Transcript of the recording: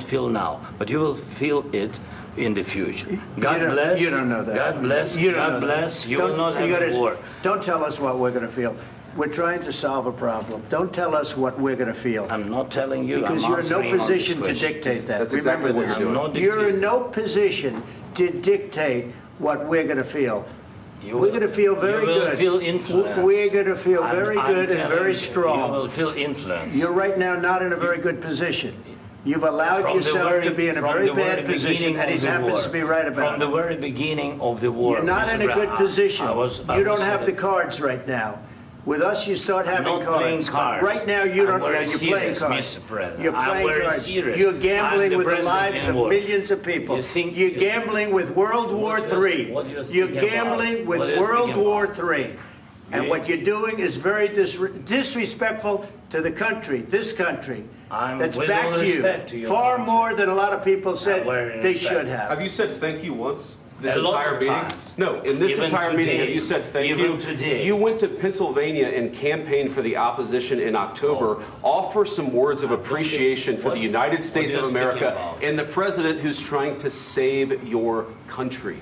don't feel now, but you will feel it in the future. God You don't- bless. you don't know that. God bless. You don't know God that. bless. You Don't- will not you have gotta- a war. Don't tell us what we're going to feel. We're trying to solve a problem. Don't tell us what we're going to feel. I'm not telling you. Because I'm you're in no answering on this position to question. dictate that. That's exactly Remember what you're this. doing. You're in no position to dictate what we're going to feel. We're going to feel very you will good. Feel influence. We're going to feel I'm- very I'm good and telling very you, strong. You will feel influence. You're right now not in a very good position. You've allowed From the yourself very- to be in a from very the bad very position, beginning and he of the happens war. to be right about From the it. very beginning of the war. You're not Mr. in a good Brown, position. I You was don't have the saying- cards right now. With us, you start having not cards. playing cards. Right now, you don't. I'm very You're playing serious, cards. Mr. President. You're I'm playing very cards. serious. You're I'm gambling the with the president lives in of war. millions of people. You think- You're gambling with World War What do you- III. what do you You're think about? gambling with What do you World think War about? III. And You- what you're doing is very disrespectful to the country, this country, I'm that's with back all to respect to you. you, Far Mr. more than a lot of people said very they respect. should have. Have you said thank you once this A lot entire of meeting? times. No, in this Even entire meeting, today. have you said thank Even you? today. You went to Pennsylvania and campaigned for the opposition in October. Offer some words of appreciation for the United States what of are you speaking America about? and the president who's trying to save your country.